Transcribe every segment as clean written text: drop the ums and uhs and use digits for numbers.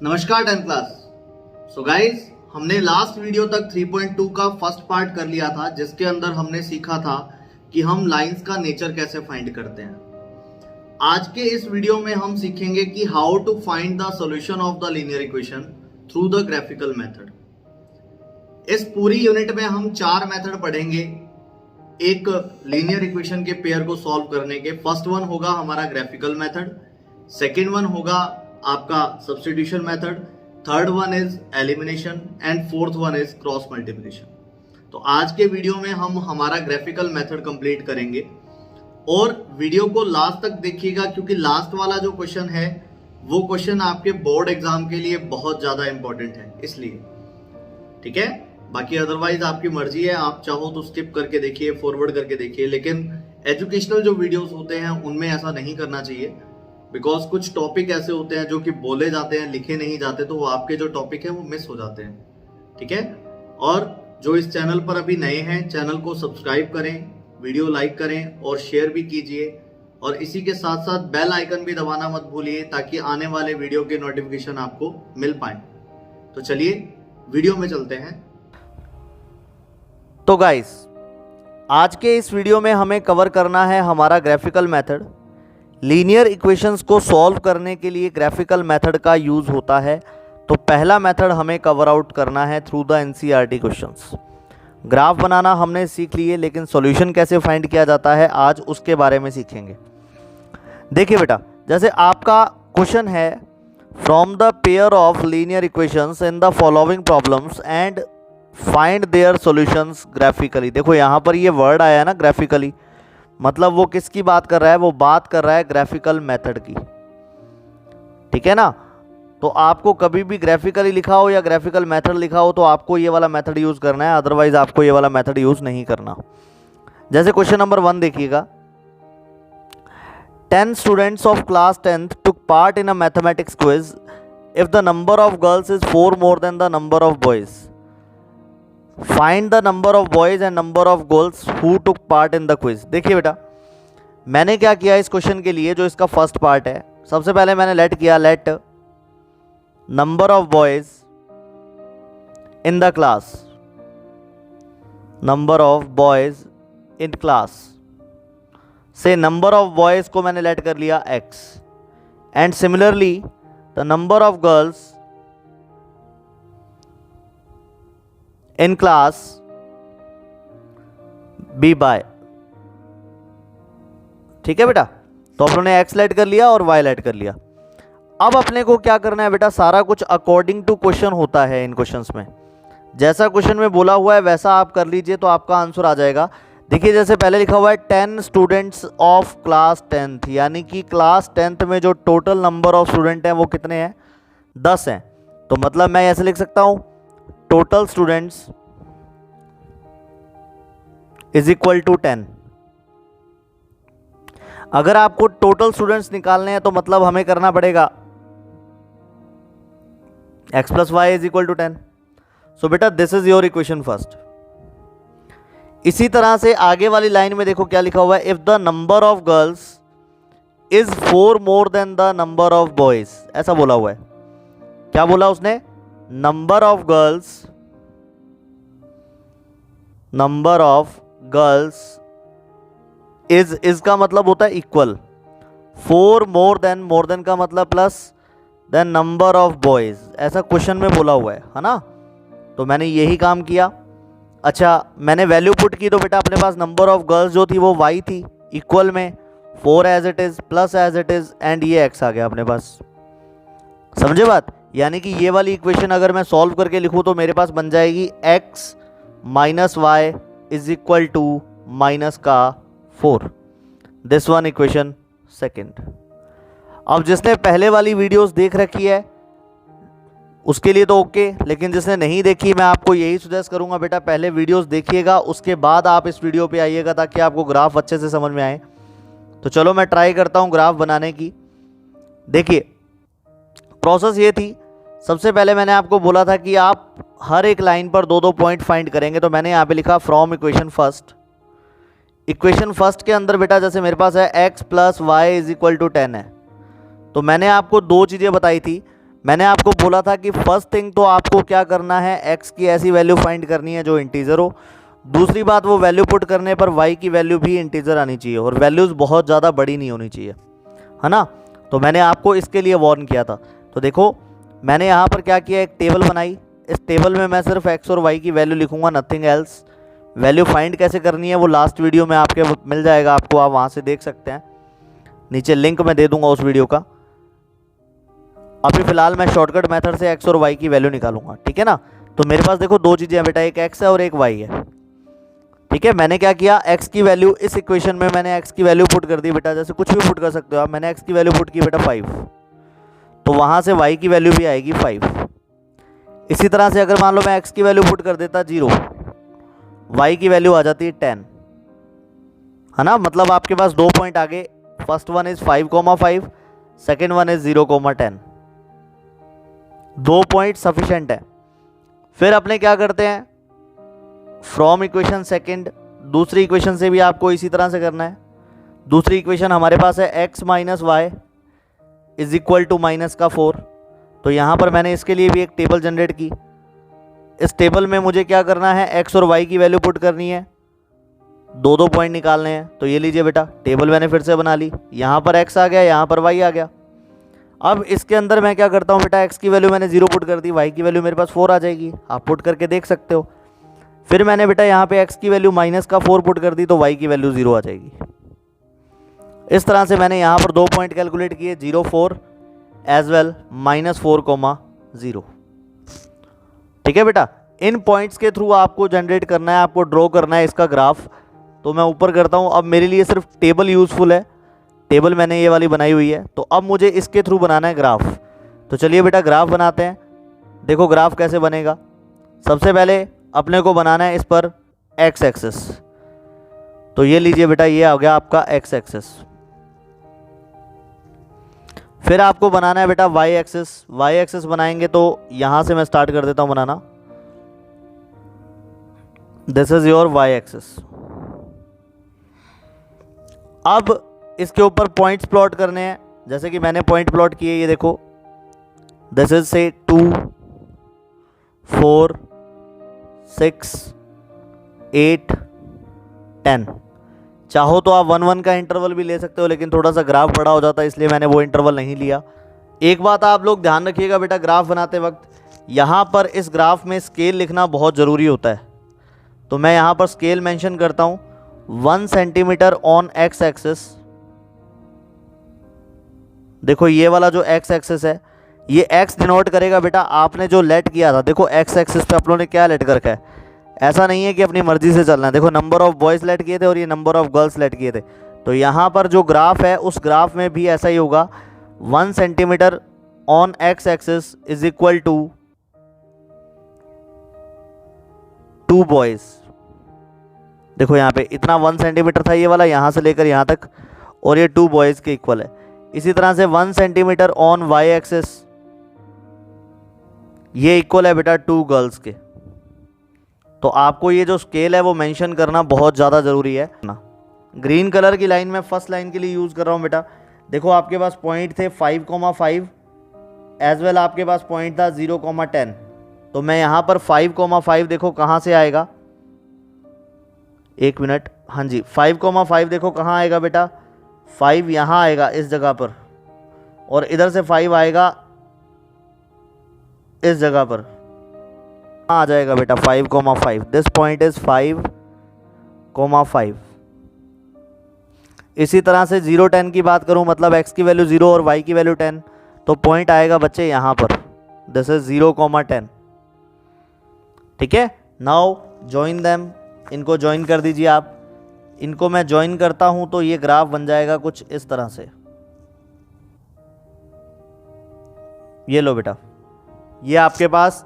नमस्कार 10th class. So guys, हमने last video तक 3.2 का फर्स्ट पार्ट कर लिया था, जिसके अंदर हमने सीखा था कि हम लाइंस का नेचर कैसे फाइंड करते हैं। आज के इस वीडियो में हम सीखेंगे कि how to find the solution of the linear equation through the graphical method. इस पूरी यूनिट में हम 4 मेथड पढ़ेंगे एक लीनियर इक्वेशन के पेयर को सॉल्व करने के। फर्स्ट वन होगा हमारा ग्राफिकल मेथड, सेकेंड वन होगा आपका substitution method, third one is elimination and fourth one is cross multiplication. तो आज के वीडियो में हम हमारा ग्राफिकल मेथड कंप्लीट करेंगे और वीडियो को लास्ट तक देखिएगा, क्योंकि लास्ट वाला जो क्वेश्चन है वो क्वेश्चन आपके बोर्ड एग्जाम के लिए बहुत ज्यादा इंपॉर्टेंट है, इसलिए ठीक है। बाकी अदरवाइज आपकी मर्जी है, आप चाहो तो स्किप करके देखिए, फॉरवर्ड करके देखिए, लेकिन एजुकेशनल जो वीडियोस होते हैं उनमें ऐसा नहीं करना चाहिए, बिकॉज कुछ टॉपिक ऐसे होते हैं जो कि बोले जाते हैं, लिखे नहीं जाते, तो वो आपके जो टॉपिक है वो मिस हो जाते हैं, ठीक है। और जो इस चैनल पर अभी नए हैं, चैनल को सब्सक्राइब करें, वीडियो लाइक करें और शेयर भी कीजिए, और इसी के साथ साथ बेल आइकन भी दबाना मत भूलिए, ताकि आने वाले वीडियो के नोटिफिकेशन आपको मिल पाए। तो चलिए वीडियो में चलते हैं। तो गाइस, आज के इस वीडियो में हमें कवर करना है हमारा ग्राफिकल मेथड। लीनियर इक्वेशंस को सॉल्व करने के लिए ग्राफिकल मेथड का यूज़ होता है। तो पहला मेथड हमें कवर आउट करना है through the NCERT questions. Graph बनाना हमने सीख लिए, लेकिन सॉल्यूशन कैसे फाइंड किया जाता है आज उसके बारे में सीखेंगे। देखिए बेटा, जैसे आपका क्वेश्चन है, from the pair of linear equations in the following problems and find their solutions graphically. देखो यहाँ पर ये वर्ड आया है ना, ग्राफिकली, मतलब वो किसकी बात कर रहा है? वो बात कर रहा है ग्राफिकल मेथड की, ठीक है ना। तो आपको कभी भी ग्राफिकली लिखा हो या ग्राफिकल मेथड लिखा हो तो आपको ये वाला मेथड यूज़ करना है, अदरवाइज आपको ये वाला मेथड यूज़ नहीं करना। जैसे क्वेश्चन नंबर 1 देखिएगा, 10 students of class 10th took part in a mathematics quiz. If the number of girls is 4 more than the number of boys, find the number of boys and number of girls who took part in the quiz. देखिए बेटा, मैंने क्या किया इस question के लिए, जो इसका फर्स्ट पार्ट है, सबसे पहले मैंने लेट किया, let number of boys in the class, number of boys in class से नंबर ऑफ बॉयज को मैंने लेट कर लिया x, and similarly the number of girls in class be by. ठीक है बेटा, तो अपने ने x लेट कर लिया और y लेट कर लिया। अब अपने को क्या करना है बेटा, सारा कुछ अकॉर्डिंग टू क्वेश्चन होता है इन क्वेश्चंस में। जैसा क्वेश्चन में बोला हुआ है वैसा आप कर लीजिए तो आपका आंसर आ जाएगा। देखिए, जैसे पहले लिखा हुआ है 10 स्टूडेंट्स ऑफ क्लास 10th, यानी कि क्लास 10th में जो टोटल नंबर ऑफ स्टूडेंट हैं वो कितने हैं? 10 हैं। तो मतलब मैं ऐसे लिख सकता हूं, total students is equal to 10। अगर आपको टोटल स्टूडेंट्स निकालने हैं तो मतलब हमें करना पड़ेगा x plus y is equal to 10। So बेटा, this is your equation first. इसी तरह से आगे वाली लाइन में देखो क्या लिखा हुआ है, if the number of girls is 4 more than the number of boys. ऐसा बोला हुआ है। क्या बोला उसने? नंबर ऑफ गर्ल्स इज का मतलब होता है इक्वल, 4 मोर देन का मतलब plus, then number of boys, ऐसा क्वेश्चन में बोला हुआ है ना। तो मैंने यही काम किया। अच्छा, मैंने वैल्यू पुट की तो बेटा अपने पास नंबर ऑफ गर्ल्स जो थी वो y थी, इक्वल में 4 as it is plus as it is, and ये x आ गया अपने पास। समझे बात? यानी कि ये वाली इक्वेशन अगर मैं सॉल्व करके लिखूं तो मेरे पास बन जाएगी x minus y is equal to minus का 4। This one equation second. अब जिसने पहले वाली वीडियोस देख रखी है उसके लिए तो ओके, लेकिन जिसने नहीं देखी, मैं आपको यही सजेस्ट करूंगा बेटा पहले वीडियोस देखिएगा, उसके बाद आप इस वीडियो पे आइएगा, ताकि आपको ग्राफ अच्छे से समझ में आए। तो चलो मैं ट्राई करता हूं ग्राफ बनाने की। देखिए, प्रोसेस ये थी, सबसे पहले मैंने आपको बोला था कि आप हर एक लाइन पर 2-2 पॉइंट फाइंड करेंगे। तो मैंने यहाँ पे लिखा from equation first. Equation first के अंदर बेटा जैसे मेरे पास है x plus y is equal to 10 है, तो मैंने आपको दो चीज़ें बताई थी। मैंने आपको बोला था कि फर्स्ट थिंग तो आपको क्या करना है, x की ऐसी वैल्यू फाइंड करनी है जो इंटीजर हो। दूसरी बात, वो वैल्यू पुट करने पर y की वैल्यू भी इंटीजर आनी चाहिए और वैल्यूज़ बहुत ज़्यादा बड़ी नहीं होनी चाहिए, है ना। तो मैंने आपको इसके लिए वार्न किया था। तो देखो मैंने यहाँ पर क्या किया, एक टेबल बनाई। इस टेबल में मैं सिर्फ x और y की वैल्यू लिखूँगा, नथिंग एल्स। वैल्यू फाइंड कैसे करनी है वो लास्ट वीडियो में आपके मिल जाएगा, आपको आप वहाँ से देख सकते हैं, नीचे लिंक मैं दे दूंगा उस वीडियो का। अभी फिलहाल मैं शॉर्टकट मेथड से x और y की वैल्यू निकालूंगा, ठीक है ना। तो मेरे पास देखो दो चीज़ें हैं बेटा, एक x है और एक y है, ठीक है। मैंने क्या किया, x की वैल्यू इस इक्वेशन में मैंने x की वैल्यू पुट कर दी बेटा, जैसे कुछ भी पुट कर सकते हो आप। मैंने x की वैल्यू पुट की बेटा 5, तो वहाँ से y की वैल्यू भी आएगी 5। इसी तरह से अगर मान लो मैं x की वैल्यू पुट कर देता 0, y की वैल्यू आ जाती है 10, है ना। मतलब आपके पास 2 पॉइंट आगे, first one is 5,5, second one is 0,10। 2 point sufficient है। फिर अपने क्या करते हैं, फ्रॉम इक्वेशन सेकंड, दूसरी इक्वेशन से भी आपको इसी तरह से करना है। दूसरी इक्वेशन हमारे पास है x minus y is equal to minus का 4। तो यहाँ पर मैंने इसके लिए भी एक टेबल जनरेट की। इस टेबल में मुझे क्या करना है, x और y की वैल्यू पुट करनी है, 2 पॉइंट निकालने हैं। तो ये लीजिए बेटा, टेबल मैंने फिर से बना ली। यहाँ पर x आ गया, यहाँ पर y आ गया। अब इसके अंदर मैं क्या करता हूँ बेटा, x की वैल्यू मैंने 0 पुट कर दी, y की वैल्यू मेरे पास 4 आ जाएगी, आप पुट करके देख सकते हो। फिर मैंने बेटा यहाँ पे x की वैल्यू माइनस का 4 पुट कर दी, तो y की वैल्यू 0 आ जाएगी। इस तरह से मैंने यहाँ पर 2 पॉइंट कैलकुलेट किए, 0, 4 एज वेल -4,0। ठीक है बेटा, इन पॉइंट्स के थ्रू आपको जनरेट करना है, आपको ड्रॉ करना है इसका ग्राफ। तो मैं ऊपर करता हूँ। अब मेरे लिए सिर्फ टेबल यूज़फुल है, टेबल मैंने ये वाली बनाई हुई है। तो अब मुझे इसके थ्रू बनाना है ग्राफ। तो चलिए बेटा ग्राफ बनाते हैं। देखो ग्राफ कैसे बनेगा। सबसे पहले अपने को बनाना है इस पर x एक्सिस। तो ये लीजिए बेटा, ये आ गया आपका x एक्सिस। फिर आपको बनाना है बेटा y एक्सिस। y एक्सिस बनाएंगे तो यहां से मैं स्टार्ट कर देता हूं बनाना। This is your y axis. अब इसके ऊपर पॉइंट्स प्लॉट करने हैं, जैसे कि मैंने पॉइंट प्लॉट किए, ये देखो। दिस इज से 2, 4, 6, 8, 10। चाहो तो आप 1, 1 का इंटरवल भी ले सकते हो, लेकिन थोड़ा सा ग्राफ बड़ा हो जाता है, इसलिए मैंने वो इंटरवल नहीं लिया। एक बात आप लोग ध्यान रखिएगा बेटा, ग्राफ बनाते वक्त यहाँ पर इस ग्राफ में स्केल लिखना बहुत ज़रूरी होता है। तो मैं यहाँ पर स्केल मेंशन करता हूँ, 1 सेंटीमीटर ऑन x एक्सिस। देखो ये वाला जो x एक्सिस है, ये x डिनोट करेगा बेटा आपने जो लेट किया था। देखो x एक्सिस पे आप लोगों ने क्या लेट कर रखा है, ऐसा नहीं है कि अपनी मर्जी से चलना है। देखो नंबर ऑफ बॉयज़ लेट किए थे और ये नंबर ऑफ गर्ल्स लेट किए थे। तो यहाँ पर जो ग्राफ है उस ग्राफ में भी ऐसा ही होगा, 1 centimetre on x axis is equal to 2 boys. देखो यहाँ पे इतना 1 सेंटीमीटर था ये वाला, यहाँ से लेकर यहाँ तक, और ये 2 बॉयज़ के इक्वल है। इसी तरह से 1 सेंटीमीटर ऑन y एक्सिस, ये इक्वल है बेटा 2 गर्ल्स के। तो आपको ये जो स्केल है वो मेंशन करना बहुत ज़्यादा ज़रूरी है ना। ग्रीन कलर की लाइन मैं फर्स्ट लाइन के लिए यूज़ कर रहा हूँ बेटा। देखो आपके पास पॉइंट थे 5,5 एज वेल आपके पास पॉइंट था 0,10। तो मैं यहाँ पर 5,5 देखो कहाँ से आएगा, 1 मिनट, हाँ जी 5,5 देखो कहाँ आएगा बेटा, 5 यहाँ आएगा इस जगह पर, और इधर से 5 आएगा इस जगह पर, आ जाएगा बेटा 5,5। This point is 5,5। इसी तरह से 0, 10 की बात करूं, मतलब x की वैल्यू 0 और y की वैल्यू 10, तो पॉइंट आएगा बच्चे यहाँ पर, दिस इज 0,10। ठीक है, नाउ ज्वाइन देम, इनको ज्वाइन कर दीजिए आप। इनको मैं ज्वाइन करता हूं तो ये ग्राफ बन जाएगा कुछ इस तरह से। ये लो बेटा, ये आपके पास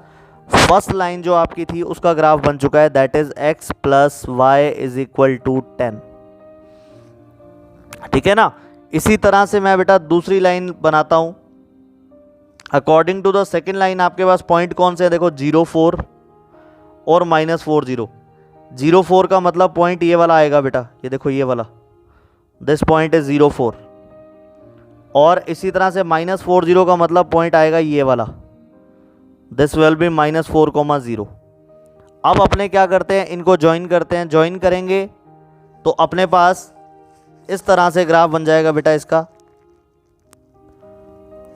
फर्स्ट लाइन जो आपकी थी उसका ग्राफ बन चुका है, that is x plus y is equal to 10। ठीक है ना। इसी तरह से मैं बेटा दूसरी लाइन बनाता हूं। According to the second line आपके पास पॉइंट कौन से है, देखो 0,4 और -40। 0,4 का मतलब पॉइंट ये वाला आएगा बेटा, ये देखो ये वाला, दिस पॉइंट इज 0,4। और इसी तरह से -40 का मतलब पॉइंट आएगा ये वाला, दिस विल बी -4,0। अब अपने क्या करते हैं, इनको ज्वाइन करते हैं। ज्वाइन करेंगे तो अपने पास इस तरह से ग्राफ बन जाएगा बेटा इसका।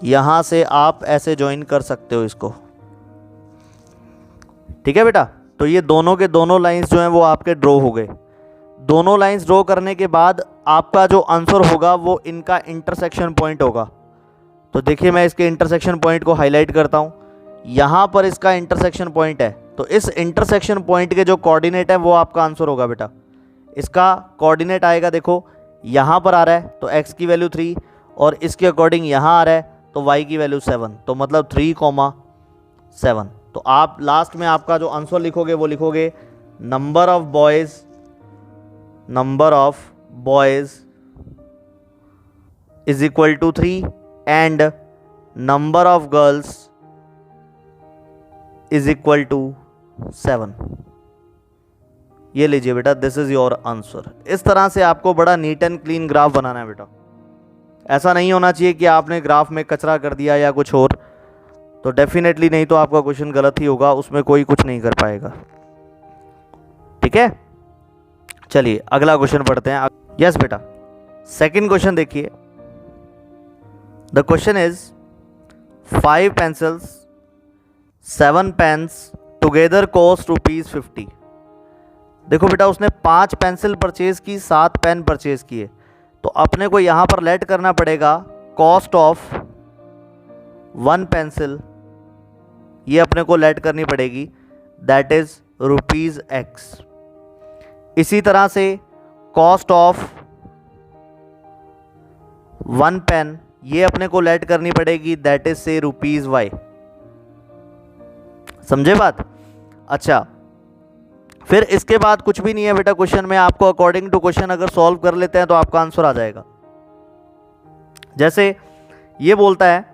यहां से आप ऐसे ज्वाइन कर सकते हो इसको, ठीक है बेटा। तो ये दोनों के दोनों लाइंस जो हैं वो आपके ड्रॉ हो गए। दोनों लाइंस ड्रॉ करने के बाद आपका जो आंसर होगा वो इनका इंटरसेक्शन पॉइंट होगा। तो देखिए मैं इसके इंटरसेक्शन पॉइंट को हाईलाइट करता हूँ। यहाँ पर इसका इंटरसेक्शन पॉइंट है, तो इस इंटरसेक्शन पॉइंट के जो कोऑर्डिनेट है वो आपका आंसर होगा बेटा। इसका कोऑर्डिनेट आएगा, देखो यहाँ पर आ रहा है तो x की वैल्यू 3 और इसके अकॉर्डिंग यहाँ आ रहा है तो y की वैल्यू 7, तो मतलब 3,7। तो आप लास्ट में आपका जो आंसर लिखोगे वो लिखोगे number of boys is equal to 3 and number of girls is equal to 7। ये लीजिए बेटा, दिस इज योर आंसर। इस तरह से आपको बड़ा नीट एंड क्लीन ग्राफ बनाना है बेटा। ऐसा नहीं होना चाहिए कि आपने ग्राफ में कचरा कर दिया या कुछ और, तो डेफिनेटली नहीं तो आपका क्वेश्चन गलत ही होगा, उसमें कोई कुछ नहीं कर पाएगा, ठीक है। चलिए अगला क्वेश्चन पढ़ते हैं। यस बेटा, सेकंड क्वेश्चन देखिए। The question is 5 pencils 7 pens together cost ₹50। देखो बेटा, उसने 5 पेंसिल परचेज की, 7 पेन परचेज किए, तो अपने को यहाँ पर लेट करना पड़ेगा कॉस्ट ऑफ 1 पेंसिल, ये अपने को लेट करनी पड़ेगी, दैट इज ₹X। इसी तरह से कॉस्ट ऑफ 1 पेन, ये अपने को लेट करनी पड़ेगी, दैट इज से ₹Y। समझे बात? अच्छा, फिर इसके बाद कुछ भी नहीं है बेटा क्वेश्चन में। आपको अकॉर्डिंग टू क्वेश्चन अगर सॉल्व कर लेते हैं तो आपका आंसर आ जाएगा। जैसे ये बोलता है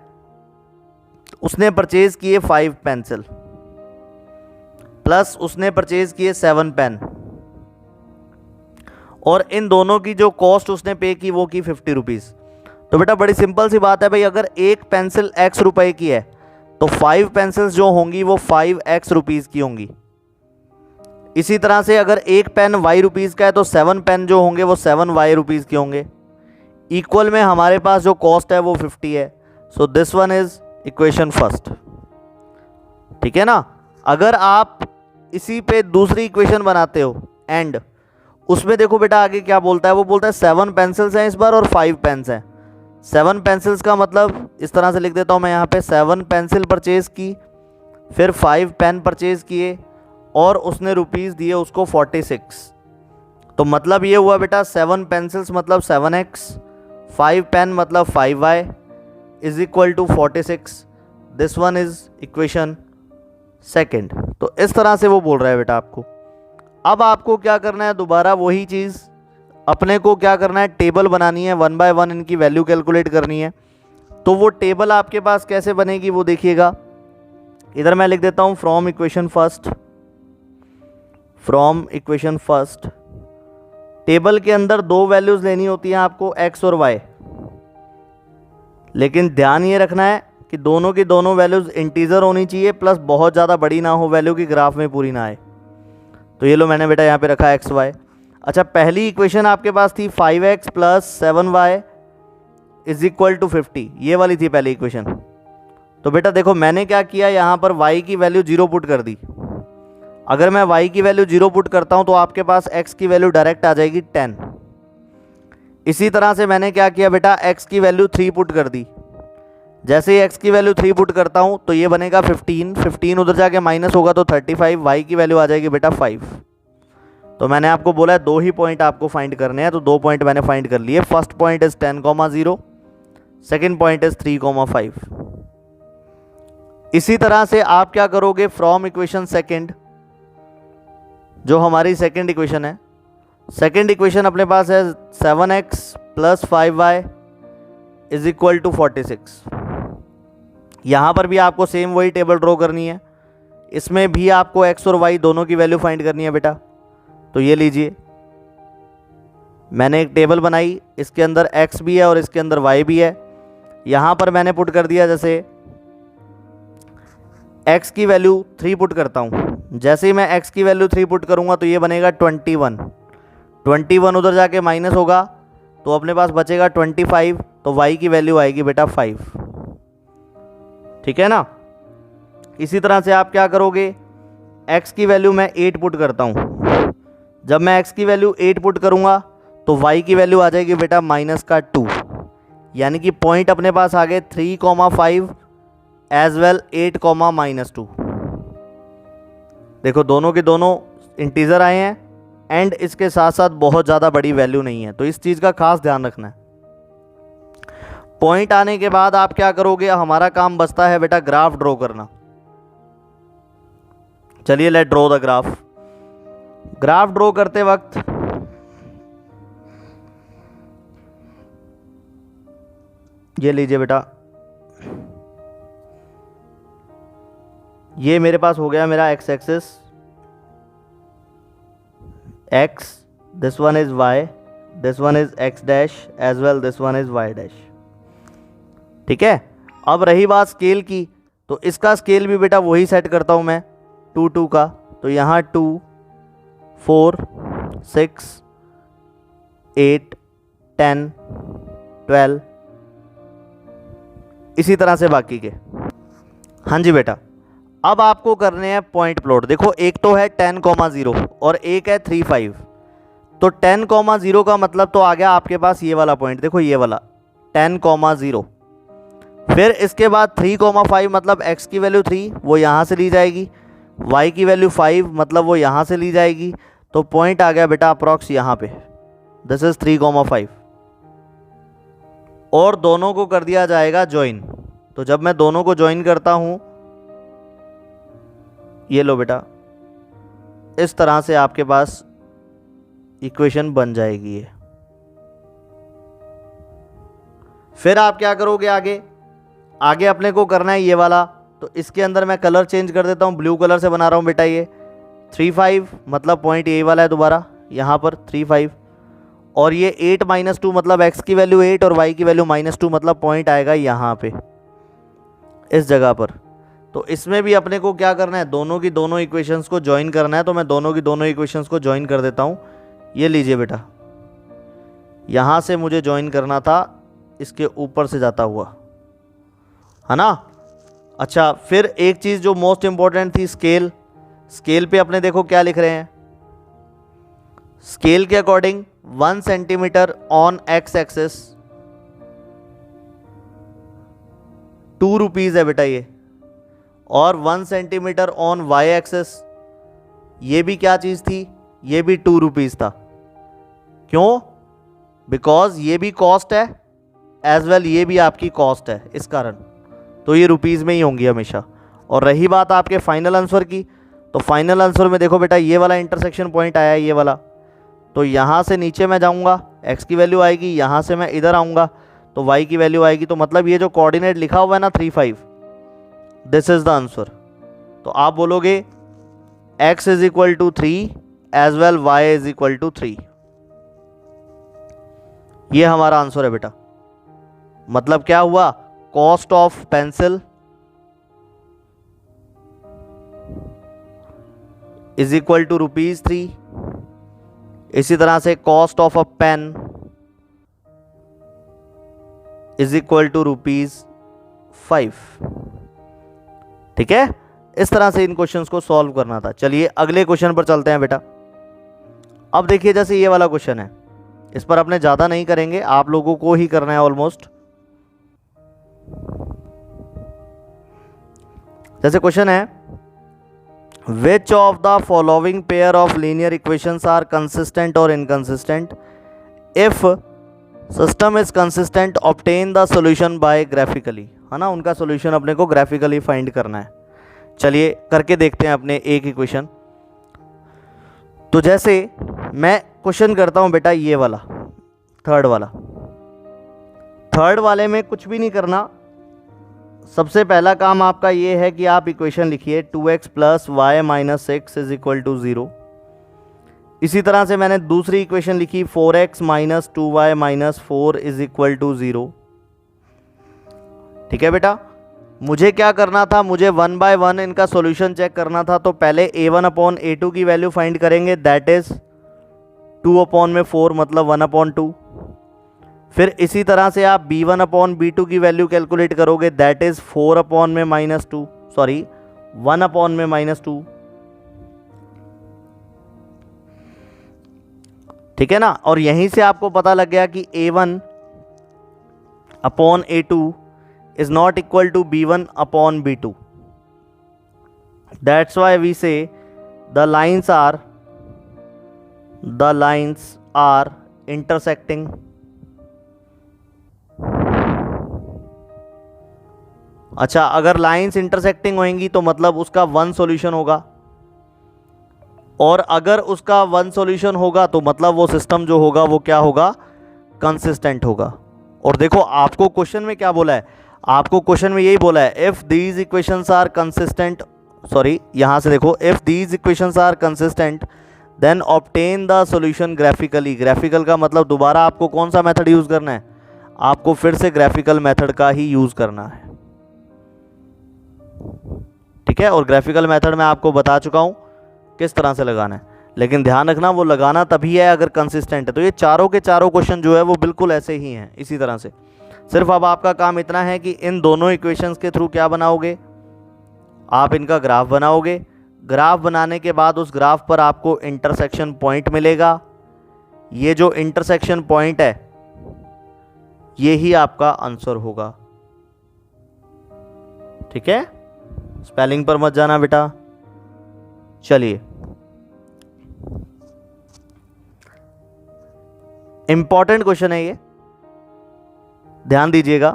उसने परचेज किए 5 पेंसिल प्लस उसने परचेज किए 7 पेन, और इन दोनों की जो कॉस्ट उसने पे की वो की ₹50। तो बेटा बड़ी सिंपल सी बात है भाई, अगर एक पेंसिल X रुपए की है तो 5 पेंसिल्स जो होंगी वो 5X रुपीज़ की होंगी। इसी तरह से अगर एक पेन Y रुपीज़ का है तो 7 पेन जो होंगे वो 7Y रुपीज़ के होंगे। इक्वल में हमारे पास जो कॉस्ट है वो 50 है। So this one is equation first, ठीक है ना। अगर आप इसी पे दूसरी इक्वेशन बनाते हो एंड उसमें देखो बेटा आगे क्या बोलता है, वो बोलता है 7 पेंसिल्स हैं इस बार और 5 पेन्स हैं। 7 पेंसिल्स का मतलब इस तरह से लिख देता हूँ मैं यहाँ पे, 7 पेंसिल परचेज की, फिर 5 पेन परचेज किए और उसने रुपीज़ दिए उसको 46। तो मतलब ये हुआ बेटा 7 पेंसिल्स मतलब 7X, 5 पेन मतलब 5Y is equal to 46। This one is equation second. तो इस तरह से वो बोल रहा है बेटा आपको। अब आपको क्या करना है, दोबारा वही चीज़ अपने को क्या करना है, टेबल बनानी है, 1 बाय 1 इनकी वैल्यू कैलकुलेट करनी है। तो वो टेबल आपके पास कैसे बनेगी वो देखिएगा। इधर मैं लिख देता हूँ फ्रॉम इक्वेशन फर्स्ट। टेबल के अंदर 2 वैल्यूज़ लेनी होती हैं आपको, X और Y, लेकिन ध्यान ये रखना है कि दोनों की दोनों वैल्यूज़ इंटीजर होनी चाहिए, प्लस बहुत ज़्यादा बड़ी ना हो वैल्यू की, ग्राफ में पूरी ना आए। तो ये लो मैंने बेटा यहाँ पे रखा XY। अच्छा, पहली इक्वेशन आपके पास थी 5X plus 7Y is equal to 50, ये वाली थी पहली इक्वेशन। तो बेटा देखो मैंने क्या किया, यहाँ पर Y की वैल्यू 0 पुट कर दी। अगर मैं Y की वैल्यू 0 पुट करता हूँ तो आपके पास X की वैल्यू डायरेक्ट आ जाएगी 10। इसी तरह से मैंने क्या किया बेटा, X की वैल्यू 3 पुट कर दी। जैसे ही X की वैल्यू 3 पुट करता हूँ तो ये बनेगा 15 उधर जाके माइनस होगा तो 35, Y की वैल्यू आ जाएगी बेटा 5। तो मैंने आपको बोला है 2 ही पॉइंट आपको फाइंड करने हैं, तो 2 पॉइंट मैंने फाइंड कर लिए। First point is 10,0, second point is 3,5। इसी तरह से आप क्या करोगे, फ्रॉम इक्वेशन सेकेंड, जो हमारी सेकेंड इक्वेशन है, सेकेंड इक्वेशन अपने पास है 7X plus 5Y is equal to 46। यहाँ पर भी आपको सेम वही टेबल ड्रॉ करनी है, इसमें भी आपको X और Y दोनों की वैल्यू फाइंड करनी है बेटा। तो ये लीजिए मैंने एक टेबल बनाई, इसके अंदर X भी है और इसके अंदर Y भी है। यहाँ पर मैंने पुट कर दिया, जैसे x की वैल्यू 3 पुट करता हूँ। जैसे ही मैं x की वैल्यू 3 पुट करूँगा तो ये बनेगा 21 उधर जाके माइनस होगा तो अपने पास बचेगा 25, तो y की वैल्यू आएगी बेटा 5। ठीक है ना। इसी तरह से आप क्या करोगे, x की वैल्यू मैं 8 पुट करता हूँ। जब मैं x की वैल्यू 8 पुट करूँगा तो y की वैल्यू आ जाएगी बेटा -2, यानी कि पॉइंट अपने पास आ गए 3,5 एज वेल 8,-2। देखो दोनों के दोनों इंटीजर आए हैं एंड इसके साथ साथ बहुत ज़्यादा बड़ी वैल्यू नहीं है, तो इस चीज़ का खास ध्यान रखना है। पॉइंट आने के बाद आप क्या करोगे, हमारा काम बचता है बेटा ग्राफ ड्रॉ करना। चलिए let draw the graph. Graph draw करते वक्त ये लीजिए बेटा, ये मेरे पास हो गया मेरा x axis x, this one is y, this one is x dash as well this one is y dash. ठीक है। अब रही बात स्केल की, तो इसका स्केल भी बेटा वही सेट करता हूं मैं 2 का, तो यहाँ 2, 4, 6, 8, 10, 12, इसी तरह से बाकी के। हाँ जी बेटा, अब आपको करने हैं पॉइंट प्लॉट। देखो एक तो है 10,0 और एक है 3,5। तो 10,0 का मतलब तो आ गया आपके पास ये वाला पॉइंट, देखो ये वाला 10,0। फिर इसके बाद 3,5 मतलब x की वैल्यू 3 वो यहाँ से ली जाएगी, y की वैल्यू 5 मतलब वो यहाँ से ली जाएगी, तो पॉइंट आ गया बेटा अप्रॉक्स यहाँ पे, दिस इज 3,5। और दोनों को कर दिया जाएगा ज्वाइन। तो जब मैं दोनों को ज्वाइन करता हूँ, ये लो बेटा, इस तरह से आपके पास इक्वेशन बन जाएगी ये। फिर आप क्या करोगे, आगे अपने को करना है ये वाला, तो इसके अंदर मैं कलर चेंज कर देता हूँ, ब्लू कलर से बना रहा हूँ बेटा ये 3,5 मतलब पॉइंट यही वाला है दोबारा यहाँ पर 3,5, और ये 8-2 मतलब x की वैल्यू 8 और y की वैल्यू -2 मतलब पॉइंट आएगा यहाँ पे इस जगह पर। तो इसमें भी अपने को क्या करना है, दोनों की दोनों इक्वेशंस को ज्वाइन करना है। तो मैं दोनों की दोनों इक्वेशंस को ज्वाइन कर देता हूँ। ये लीजिए बेटा, यहाँ से मुझे ज्वाइन करना था इसके ऊपर से जाता हुआ, है ना। अच्छा, फिर एक चीज़ जो मोस्ट इंपॉर्टेंट थी, स्केल पे अपने देखो क्या लिख रहे हैं। स्केल के according 1 centimetre on x axis 2 rupees है बेटा ये, और 1 सेंटीमीटर ऑन y एक्सिस ये भी क्या चीज़ थी, ये भी 2 रुपीज़ था। क्यों? बिकॉज ये भी कॉस्ट है एज वेल ये भी आपकी कॉस्ट है, इस कारण तो ये रुपीज़ में ही होंगी हमेशा। और रही बात आपके फाइनल आंसर की, तो फाइनल आंसर में देखो बेटा ये वाला इंटरसेक्शन पॉइंट आया है, ये वाला, तो यहाँ से नीचे मैं जाऊँगा, x की वैल्यू आएगी, यहाँ से मैं इधर आऊँगा तो y की वैल्यू आएगी। तो मतलब ये जो कोऑर्डिनेट लिखा हुआ है ना 3,5, दिस इज द आंसर। तो आप बोलोगे x is equal to 3 as well y is equal to 3। ये हमारा आंसर है बेटा। मतलब क्या हुआ, cost of pencil is equal to ₹3। इसी तरह से cost of a pen is equal to ₹5। ठीक है, इस तरह से इन क्वेश्चंस को सॉल्व करना था। चलिए अगले क्वेश्चन पर चलते हैं बेटा। अब देखिए जैसे ये वाला क्वेश्चन है, इस पर अपने ज़्यादा नहीं करेंगे, आप लोगों को ही करना है ऑलमोस्ट। जैसे क्वेश्चन है, which of the following pair of linear equations are consistent और inconsistent, if system is consistent obtain the solution by graphically, है ना। उनका सॉल्यूशन अपने को ग्राफिकली फाइंड करना है। चलिए करके देखते हैं अपने एक इक्वेशन। तो जैसे मैं क्वेश्चन करता हूं बेटा ये वाला थर्ड वाले में कुछ भी नहीं करना। सबसे पहला काम आपका ये है कि आप इक्वेशन लिखिए 2x plus y minus 6 is equal to 0। इसी तरह से मैंने दूसरी इक्वेशन लिखी 4x minus 2y minus 4 is equal to 0। ठीक है बेटा, मुझे क्या करना था, मुझे 1 बाय 1 इनका सॉल्यूशन चेक करना था। तो पहले a1 अपॉन a2 की वैल्यू फाइंड करेंगे, दैट इज 2 अपॉन में 4 मतलब 1 अपॉन 2। फिर इसी तरह से आप b1 अपॉन b2 की वैल्यू कैलकुलेट करोगे, दैट इज 4 अपॉन में -2, सॉरी 1 अपॉन में -2। ठीक है ना, और यहीं से आपको पता लग गया कि a1 upon a2 is not equal to b1 upon b2. That's why we say the lines are intersecting. अच्छा, अगर लाइंस इंटरसेक्टिंग होंगी तो मतलब उसका वन सॉल्यूशन होगा, और अगर उसका वन सॉल्यूशन होगा तो मतलब वो सिस्टम जो होगा वो क्या होगा, कंसिस्टेंट होगा। और देखो आपको क्वेश्चन में क्या बोला है, आपको क्वेश्चन में यही बोला है, if these equations are consistent, sorry यहां से देखो, if these equations are consistent then obtain the solution graphically. Graphical का मतलब दोबारा आपको कौन सा मेथड यूज करना है, आपको फिर से ग्राफिकल मेथड का ही यूज करना है। ठीक है, और ग्राफिकल मेथड मैं आपको बता चुका हूं किस तरह से लगाना है, लेकिन ध्यान रखना वो लगाना तभी है अगर कंसिस्टेंट है। तो ये चारों के चारों क्वेश्चन जो है वो बिल्कुल ऐसे ही हैं इसी तरह से। सिर्फ अब आपका काम इतना है कि इन दोनों इक्वेशंस के थ्रू क्या बनाओगे, आप इनका ग्राफ बनाओगे। ग्राफ बनाने के बाद उस ग्राफ पर आपको इंटरसेक्शन पॉइंट मिलेगा। ये जो इंटरसेक्शन पॉइंट है ये ही आपका आंसर होगा। ठीक है, स्पेलिंग पर मत जाना बेटा। चलिए, इंपॉर्टेंट क्वेश्चन है ये, ध्यान दीजिएगा।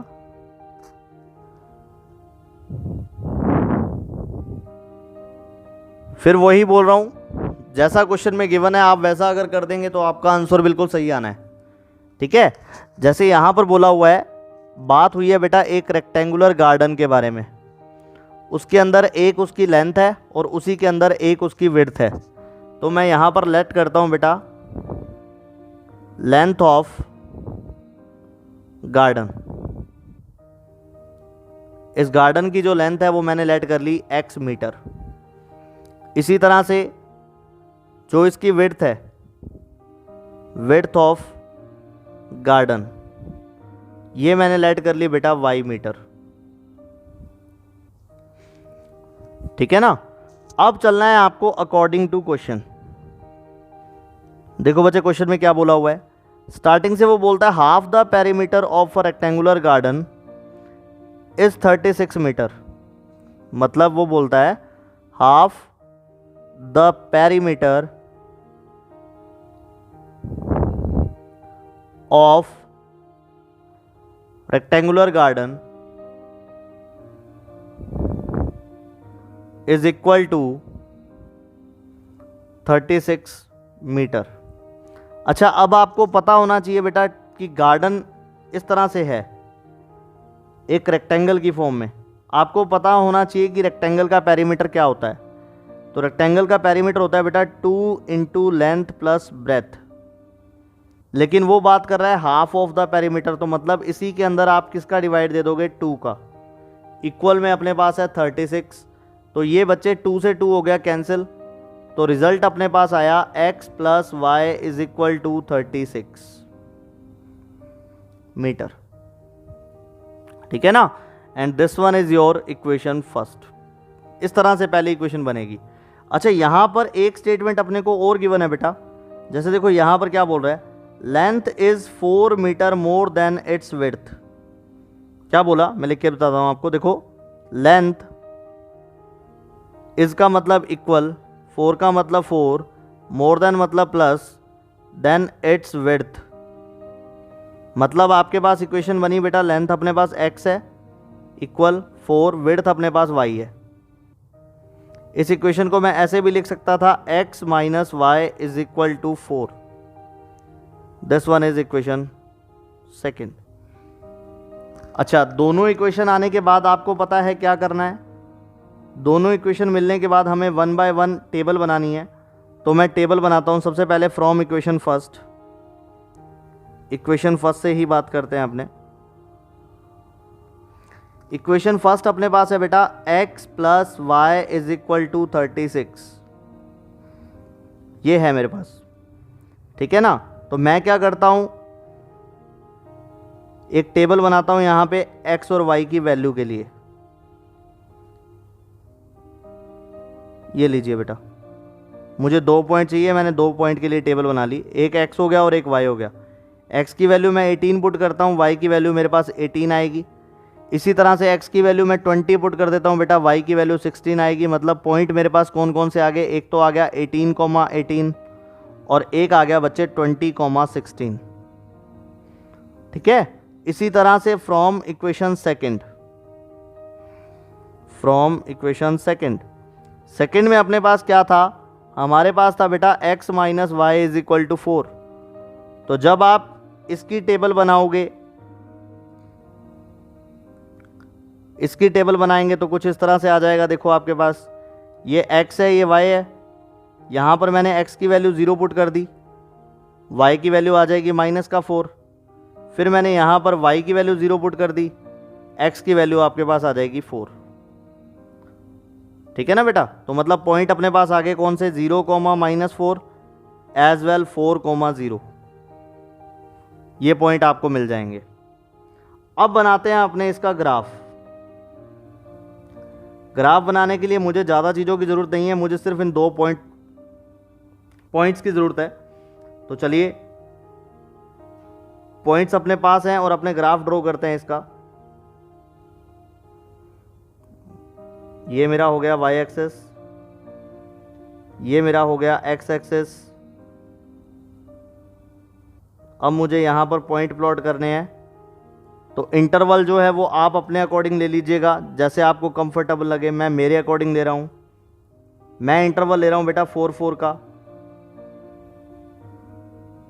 फिर वही बोल रहा हूं, जैसा क्वेश्चन में गिवन है आप वैसा अगर कर देंगे तो आपका आंसर बिल्कुल सही आना है। ठीक है, जैसे यहां पर बोला हुआ है, बात हुई है बेटा एक रेक्टेंगुलर गार्डन के बारे में, उसके अंदर एक उसकी लेंथ है और उसी के अंदर एक उसकी विड्थ है। तो मैं यहां पर लेट करता हूं बेटा लेंथ ऑफ गार्डन। इस गार्डन की जो लेंथ है वो मैंने लेट कर ली x मीटर। इसी तरह से जो इसकी विड्थ है, विड्थ ऑफ गार्डन, ये मैंने लेट कर ली बेटा y मीटर। ठीक है ना, अब चलना है आपको अकॉर्डिंग टू क्वेश्चन। देखो बच्चे क्वेश्चन में क्या बोला हुआ है, स्टार्टिंग से वो बोलता है half the perimeter of a rectangular garden is 36 metre. मतलब वो बोलता है half the perimeter of rectangular garden is equal to 36 metre. अच्छा, अब आपको पता होना चाहिए बेटा कि गार्डन इस तरह से है एक रेक्टेंगल की फॉर्म में। आपको पता होना चाहिए कि रेक्टेंगल का पेरीमीटर क्या होता है। तो रेक्टेंगल का पेरीमीटर होता है बेटा 2 इंटू लेंथ प्लस ब्रेथ, लेकिन वो बात कर रहा है हाफ ऑफ द पेरीमीटर। तो मतलब इसी के अंदर आप किसका डिवाइड दे दोगे, 2 का। इक्वल में अपने पास है 36, तो ये बच्चे 2 से 2 हो गया कैंसिल, तो रिजल्ट अपने पास आया x plus y is equal to 36 metre. ठीक है ना, and this one is your equation first. इस तरह से पहली इक्वेशन बनेगी। अच्छा, यहां पर एक स्टेटमेंट अपने को और गिवन है बेटा, जैसे देखो यहां पर क्या बोल रहा है, length is 4 metre more than its width. क्या बोला, मैं लिख के बताता हूं आपको। देखो लेंथ इज का मतलब इक्वल, 4 का मतलब 4, मोर देन मतलब प्लस, देन इट्स विड्थ। मतलब आपके पास इक्वेशन बनी बेटा, लेंथ अपने पास x है इक्वल 4, विड्थ अपने पास y है। इस इक्वेशन को मैं ऐसे भी लिख सकता था x minus y is equal to 4। This one is equation second. अच्छा, दोनों इक्वेशन आने के बाद आपको पता है क्या करना है। दोनों इक्वेशन मिलने के बाद हमें 1 बाय 1 टेबल बनानी है। तो मैं टेबल बनाता हूं सबसे पहले from equation first. Equation first से ही बात करते हैं अपने। इक्वेशन फर्स्ट अपने पास है बेटा x plus y is equal to 36, ये है मेरे पास, ठीक है ना। तो मैं क्या करता हूं, एक टेबल बनाता हूं यहां पे x और y की वैल्यू के लिए। ये लीजिए बेटा, मुझे 2 पॉइंट चाहिए, मैंने 2 पॉइंट के लिए टेबल बना ली, एक x हो गया और एक y हो गया। x की वैल्यू मैं 18 पुट करता हूँ, y की वैल्यू मेरे पास 18 आएगी। इसी तरह से x की वैल्यू मैं 20 पुट कर देता हूँ बेटा, y की वैल्यू 16 आएगी। मतलब पॉइंट मेरे पास कौन कौन से आ गए, एक तो आ गया 18,18 और एक आ गया बच्चे 20,16, ठीक है। इसी तरह से फ्रॉम इक्वेशन सेकंड में अपने पास क्या था, हमारे पास था बेटा x minus y is equal to 4। तो जब आप इसकी टेबल बनाओगे, इसकी टेबल बनाएंगे तो कुछ इस तरह से आ जाएगा। देखो आपके पास ये x है, ये y है, यहाँ पर मैंने x की वैल्यू 0 पुट कर दी, y की वैल्यू आ जाएगी माइनस का 4। फिर मैंने यहाँ पर y की वैल्यू 0 पुट कर दी, x की वैल्यू आपके पास आ जाएगी 4, ठीक है ना बेटा। तो मतलब पॉइंट अपने पास आ गए कौन से, 0, -4 एज वेल 4, 0, ये पॉइंट आपको मिल जाएंगे। अब बनाते हैं अपने इसका ग्राफ बनाने के लिए मुझे ज़्यादा चीज़ों की ज़रूरत नहीं है, मुझे सिर्फ इन 2 पॉइंट्स की ज़रूरत है। तो चलिए पॉइंट्स अपने पास हैं और अपने ग्राफ ड्रॉ करते हैं इसका। ये मेरा हो गया y एक्सेस, ये मेरा हो गया x एक्सेस। अब मुझे यहाँ पर पॉइंट प्लॉट करने हैं, तो इंटरवल जो है वो आप अपने अकॉर्डिंग ले लीजिएगा, जैसे आपको कंफर्टेबल लगे। मैं मेरे अकॉर्डिंग ले रहा हूँ, मैं इंटरवल ले रहा हूँ बेटा 4 का,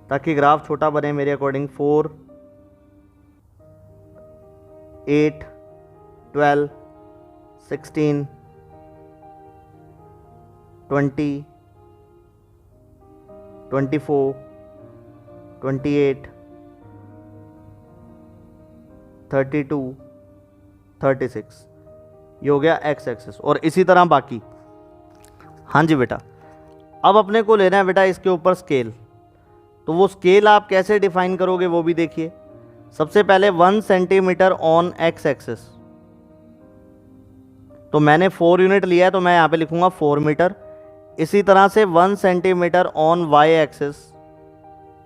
ताकि ग्राफ छोटा बने मेरे अकॉर्डिंग। 4, 8, 12, 16, 20, 24, 28, 32, 36, ये हो गया x एक्सेस। और इसी तरह बाकी। हाँ जी बेटा, अब अपने को लेना है बेटा इसके ऊपर स्केल। तो वो स्केल आप कैसे डिफाइन करोगे वो भी देखिए। सबसे पहले 1 सेंटीमीटर ऑन x एक्सेस, तो मैंने 4 यूनिट लिया है तो मैं यहाँ पे लिखूंगा 4 मीटर। इसी तरह से 1 सेंटीमीटर ऑन y एक्सेस,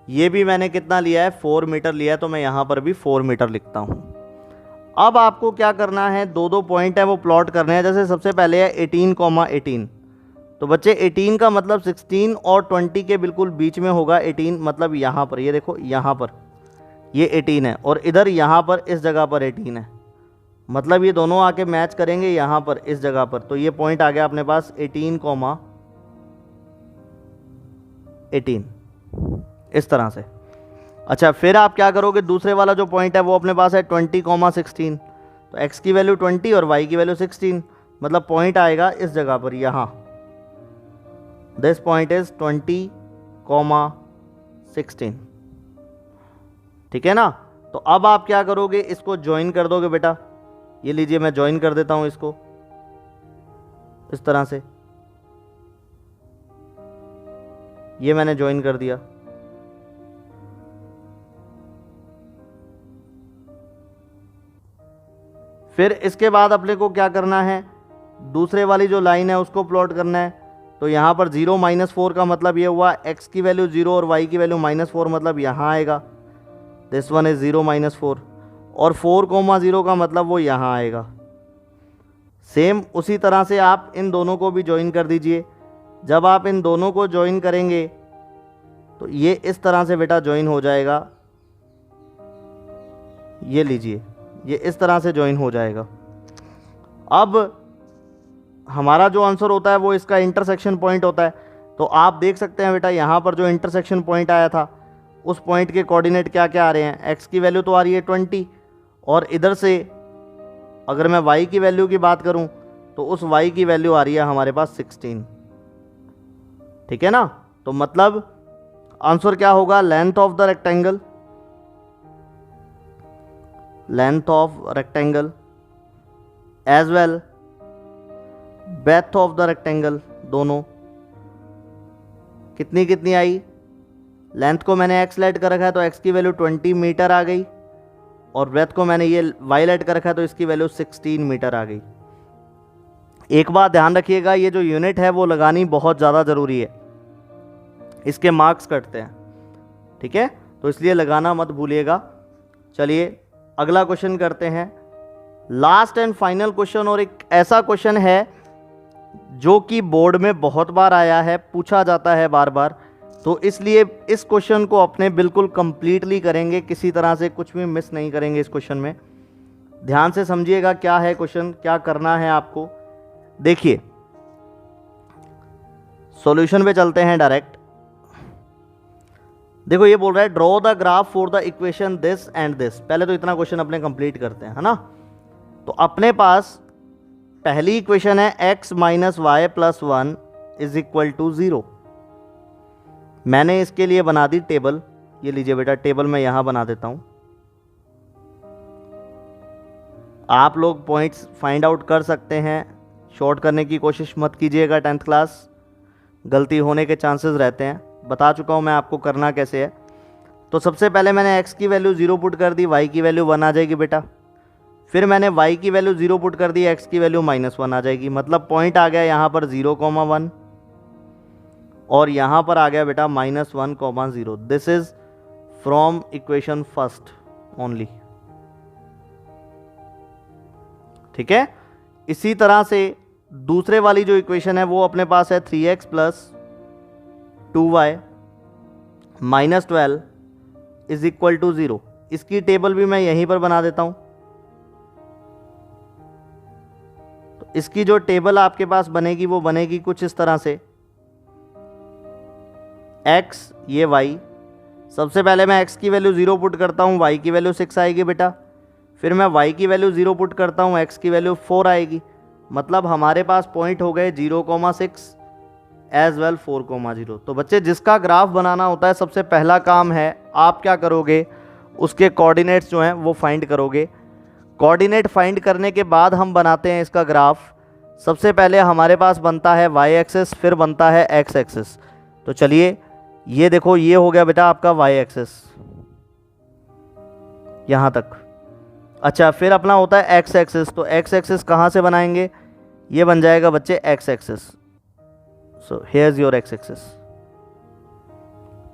ये भी मैंने कितना लिया है, 4 मीटर लिया है, तो मैं यहाँ पर भी 4 मीटर लिखता हूँ। अब आपको क्या करना है, 2 पॉइंट है वो प्लॉट करने हैं। जैसे सबसे पहले है 18,18, तो बच्चे 18 का मतलब 16 और 20 के बिल्कुल बीच में होगा 18, मतलब यहाँ पर, ये देखो यहाँ पर ये 18 है और इधर यहाँ पर इस जगह पर 18 है, मतलब ये दोनों आके मैच करेंगे यहाँ पर इस जगह पर। तो ये पॉइंट आ गया अपने पास 18,18 इस तरह से। अच्छा, फिर आप क्या करोगे, दूसरे वाला जो पॉइंट है वो अपने पास है 20,16, तो x की वैल्यू 20 और y की वैल्यू 16, मतलब पॉइंट आएगा इस जगह पर, यहाँ। दिस पॉइंट इज 20,16, ठीक है ना। तो अब आप क्या करोगे, इसको ज्वाइन कर दोगे बेटा। ये लीजिए मैं ज्वाइन कर देता हूं इसको इस तरह से, ये मैंने ज्वाइन कर दिया। फिर इसके बाद अपने को क्या करना है, दूसरे वाली जो लाइन है उसको प्लॉट करना है। तो यहाँ पर 0 -4 का मतलब ये हुआ x की वैल्यू 0 और y की वैल्यू -4, मतलब यहाँ आएगा। दिस वन इज 0 -4 और 4,0 का मतलब वो यहाँ आएगा। सेम उसी तरह से आप इन दोनों को भी ज्वाइन कर दीजिए। जब आप इन दोनों को ज्वाइन करेंगे तो ये इस तरह से बेटा ज्वाइन हो जाएगा। ये लीजिए, ये इस तरह से ज्वाइन हो जाएगा। अब हमारा जो आंसर होता है वो इसका इंटरसेक्शन पॉइंट होता है। तो आप देख सकते हैं बेटा यहाँ पर जो इंटरसेक्शन पॉइंट आया था उस पॉइंट के कोऑर्डिनेट क्या क्या आ रहे हैं। x की वैल्यू तो आ रही है 20 और इधर से अगर मैं y की वैल्यू की बात करूं तो उस y की वैल्यू आ रही है हमारे पास 16, ठीक है ना। तो मतलब आंसर क्या होगा, length of the rectangle as well breadth of the rectangle, दोनों कितनी कितनी आई, लेंथ को मैंने x लेट कर रखा है तो x की वैल्यू 20 मीटर आ गई, और ब्रेथ को मैंने ये y लेट कर रखा है तो इसकी वैल्यू 16 मीटर आ गई। एक बात ध्यान रखिएगा, ये जो यूनिट है वो लगानी बहुत ज़्यादा ज़रूरी है, इसके मार्क्स कटते हैं, ठीक है, तो इसलिए लगाना मत भूलिएगा। चलिए अगला क्वेश्चन करते हैं, लास्ट एंड फाइनल क्वेश्चन, और एक ऐसा क्वेश्चन है जो कि बोर्ड में बहुत बार आया है, पूछा जाता है बार बार, तो इसलिए इस क्वेश्चन को अपने बिल्कुल कंप्लीटली करेंगे, किसी तरह से कुछ भी मिस नहीं करेंगे इस क्वेश्चन में। ध्यान से समझिएगा क्या है क्वेश्चन, क्या करना है आपको। देखिए सॉल्यूशन पे चलते हैं डायरेक्ट। देखो ये बोल रहा है draw the graph for the equation this and this. पहले तो इतना क्वेश्चन अपने कंप्लीट करते हैं, है ना। तो अपने पास पहली इक्वेशन है x minus y plus 1 is equal to 0। मैंने इसके लिए बना दी टेबल, ये लीजिए बेटा टेबल मैं यहां बना देता हूं। आप लोग पॉइंट्स फाइंड आउट कर सकते हैं, शॉर्ट करने की कोशिश मत कीजिएगा, 10th क्लास गलती होने के चांसेस रहते हैं, बता चुका हूं मैं आपको करना कैसे है। तो सबसे पहले मैंने x की वैल्यू 0 पुट कर दी, y की वैल्यू 1 आ जाएगी बेटा। फिर मैंने y की वैल्यू 0 पुट कर दी, x की वैल्यू -1 आ जाएगी। मतलब पॉइंट आ गया यहाँ पर 0,1 और यहाँ पर आ गया बेटा -1,0। This is from equation first only, ठीक है। इसी तरह से दूसरे वाली जो इक्वेशन है वो अपने पास है 3x plus 2y minus 12 is equal to 0। इसकी टेबल भी मैं यहीं पर बना देता हूं। तो इसकी जो टेबल आपके पास बनेगी वो बनेगी कुछ इस तरह से, x ये y, सबसे पहले मैं x की वैल्यू 0 पुट करता हूं, y की वैल्यू 6 आएगी बेटा। फिर मैं y की वैल्यू 0 पुट करता हूं, x की वैल्यू 4 आएगी। मतलब हमारे पास पॉइंट हो गए 0,6 एज वेल 4,0। तो बच्चे जिसका ग्राफ बनाना होता है सबसे पहला काम है आप क्या करोगे, उसके कोऑर्डिनेट्स जो हैं वो फाइंड करोगे। कोऑर्डिनेट फाइंड करने के बाद हम बनाते हैं इसका ग्राफ। सबसे पहले हमारे पास बनता है y एक्सिस, फिर बनता है x एक्सिस। तो चलिए ये देखो, ये हो गया बेटा आपका y एक्सिस यहाँ तक। अच्छा फिर अपना होता है x एक्सिस। तो x एक्सिस कहाँ से बनाएंगे, ये बन जाएगा बच्चे x axis. So here is your x axis,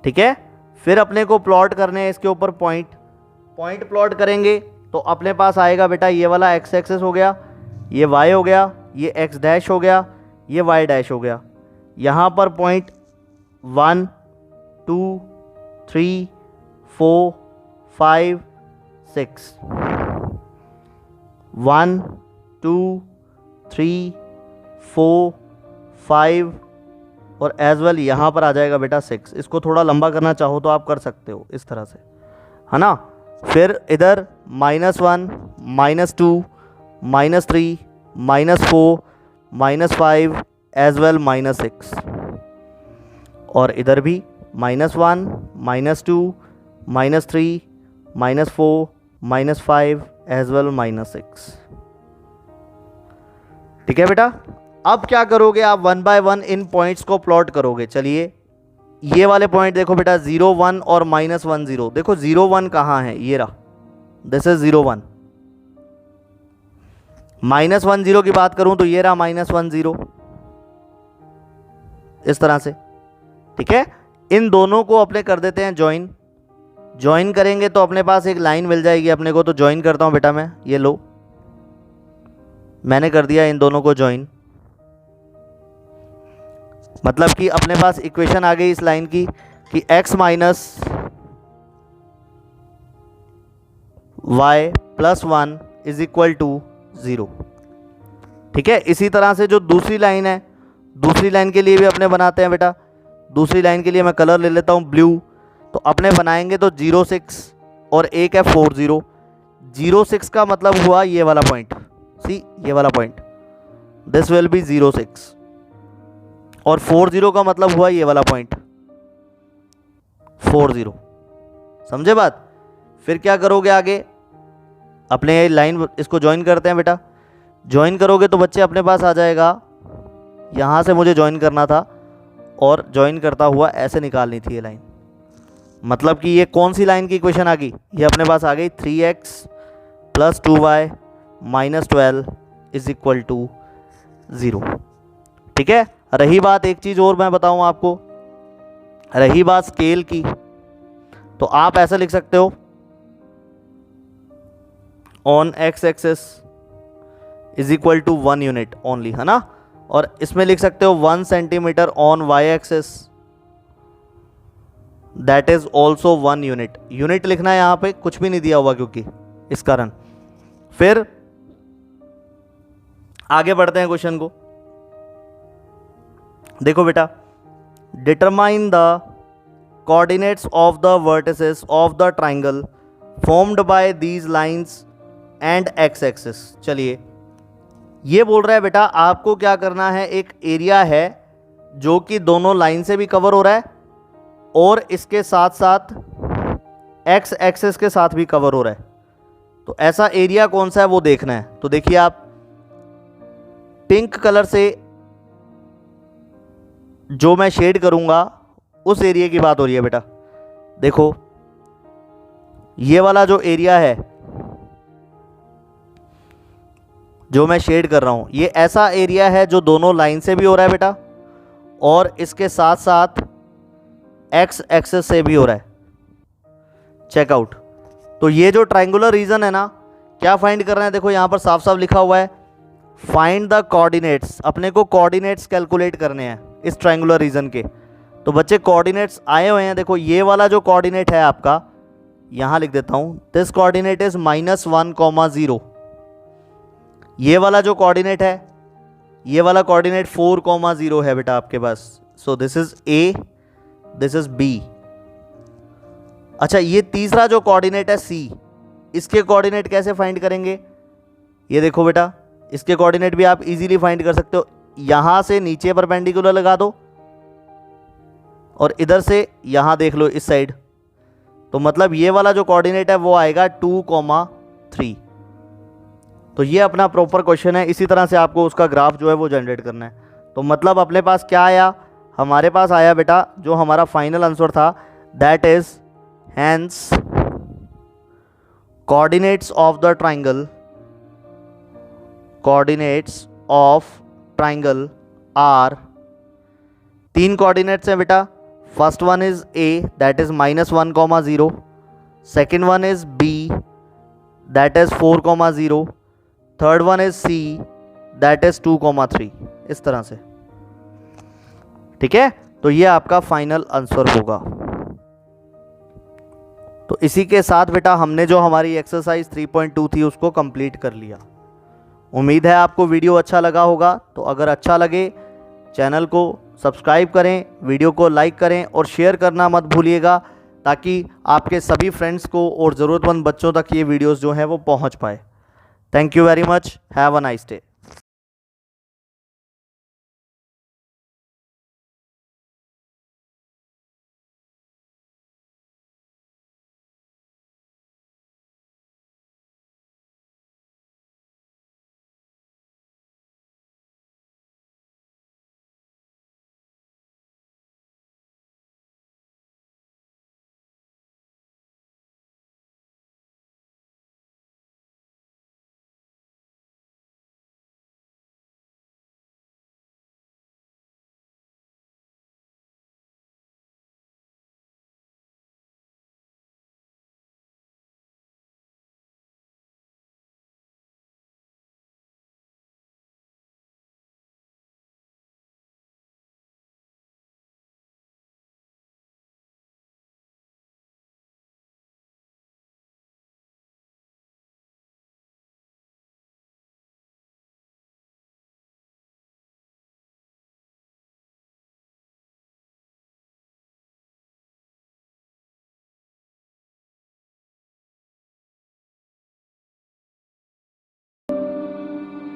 ठीक है। फिर अपने को प्लॉट करने हैं इसके ऊपर पॉइंट प्लॉट करेंगे तो अपने पास आएगा बेटा ये वाला x एक्सिस हो गया, ये y हो गया, ये x डैश हो गया, ये y डैश हो गया। यहाँ पर पॉइंट 1 2 3 4 5 6, 1 2 3 4 5 और एज वेल यहाँ पर आ जाएगा बेटा 6। इसको थोड़ा लंबा करना चाहो तो आप कर सकते हो इस तरह से, है ना। फिर इधर -1 -2 -3 -4 -5 एज वेल -6, और इधर भी -1 -2 -3 -4 -5 एज वेल -6, ठीक है बेटा। अब क्या करोगे आप, 1 बाय 1 इन पॉइंट्स को प्लॉट करोगे। चलिए ये वाले पॉइंट देखो बेटा 0 1 और -1 0। देखो 0 1 कहाँ है, ये रहा, दिस इज 0 1। -1 0 की बात करूं तो ये रहा -1 0, इस तरह से, ठीक है। इन दोनों को अपने कर देते हैं ज्वाइन करेंगे तो अपने पास एक लाइन मिल जाएगी अपने को। तो ज्वाइन करता हूं बेटा मैं, ये लो मैंने कर दिया इन दोनों को ज्वाइन। मतलब कि अपने पास इक्वेशन आ गई इस लाइन की कि x minus y plus 1 is equal to 0, ठीक है। इसी तरह से जो दूसरी लाइन है, दूसरी लाइन के लिए भी अपने बनाते हैं बेटा। दूसरी लाइन के लिए मैं कलर ले लेता हूं ब्लू। तो अपने बनाएंगे तो 0 6 और एक है 4 0। 0 6 का मतलब हुआ ये वाला पॉइंट, सी ये वाला पॉइंट, दिस विल बी 0 6। और 4 0 का मतलब हुआ ये वाला पॉइंट 4 0, समझे बात। फिर क्या करोगे आगे, अपने लाइन इसको ज्वाइन करते हैं बेटा। ज्वाइन करोगे तो बच्चे अपने पास आ जाएगा, यहाँ से मुझे ज्वाइन करना था और ज्वाइन करता हुआ ऐसे निकालनी थी ये लाइन। मतलब कि ये कौन सी लाइन की इक्वेशन आ गई, ये अपने पास आ गई 3x + 2y - 12 = 0। ठीक है। रही बात एक चीज़ और मैं बताऊं आपको, रही बात स्केल की, तो आप ऐसा लिख सकते हो on x axis = 1 unit only, है ना। और इसमें लिख सकते हो 1 centimetre on y axis, that is also 1 unit. Unit लिखना है यहाँ पे, कुछ भी नहीं दिया हुआ क्योंकि इस कारण। फिर आगे बढ़ते हैं क्वेश्चन को। देखो बेटा, determine the coordinates of the vertices of the triangle formed by these lines and x axis. चलिए, ये बोल रहा है बेटा आपको क्या करना है, एक एरिया है जो कि दोनों लाइन से भी कवर हो रहा है और इसके साथ साथ एक्स एक्सिस के साथ भी कवर हो रहा है। तो ऐसा एरिया कौन सा है वो देखना है। तो देखिए, आप पिंक कलर से जो मैं शेड करूंगा उस एरिया की बात हो रही है बेटा। देखो, ये वाला जो एरिया है जो मैं शेड कर रहा हूं, ये ऐसा एरिया है जो दोनों लाइन से भी हो रहा है बेटा और इसके साथ साथ एक्स एक्सिस से भी हो रहा है। चेकआउट। तो ये जो ट्राइंगुलर रीजन है ना, क्या फाइंड कर रहे हैं, देखो यहां पर साफ साफ लिखा हुआ है फाइंड द कोऑर्डिनेट्स। अपने को कोऑर्डिनेट्स कैलकुलेट करने हैं इस ट्राइंगुलर रीजन के। तो बच्चे कोऑर्डिनेट्स आए हुए हैं। देखो, ये वाला जो कोऑर्डिनेट है आपका, यहां लिख देता हूं, दिस कोऑर्डिनेट इज -1, 0। ये वाला जो कोऑर्डिनेट है, ये वाला कोऑर्डिनेट 4, 0 है बेटा आपके पास। So this is a, this is b. अच्छा, ये तीसरा जो कोऑर्डिनेट है सी, इसके कोऑर्डिनेट कैसे फाइंड करेंगे, ये देखो बेटा, इसके कोऑर्डिनेट भी आप इजीली फाइंड कर सकते हो। यहां से नीचे परपेंडिकुलर लगा दो और इधर से यहां देख लो इस साइड। तो मतलब ये वाला जो कोऑर्डिनेट है वो आएगा 2, 3। तो ये अपना प्रॉपर क्वेश्चन है। इसी तरह से आपको उसका ग्राफ जो है वो जनरेट करना है। तो मतलब अपने पास क्या आया, हमारे पास आया बेटा जो हमारा फाइनल आंसर था, that is hence coordinates of the triangle, coordinates of triangle are, 3 coordinates हैं बेटा। First one is A, that is -1, 0। Second one is B, that is 4, 0। Third one is C, that is 2, 3। इस तरह से, ठीक है। तो ये आपका फाइनल आंसर होगा। तो इसी के साथ बेटा हमने जो हमारी एक्सरसाइज 3.2 थी उसको कंप्लीट कर लिया। उम्मीद है आपको वीडियो अच्छा लगा होगा। तो अगर अच्छा लगे चैनल को सब्सक्राइब करें, वीडियो को लाइक करें और शेयर करना मत भूलिएगा, ताकि आपके सभी फ्रेंड्स को और ज़रूरतमंद बच्चों तक ये वीडियोस जो हैं वो पहुंच पाए। Thank you very much. Have a nice day.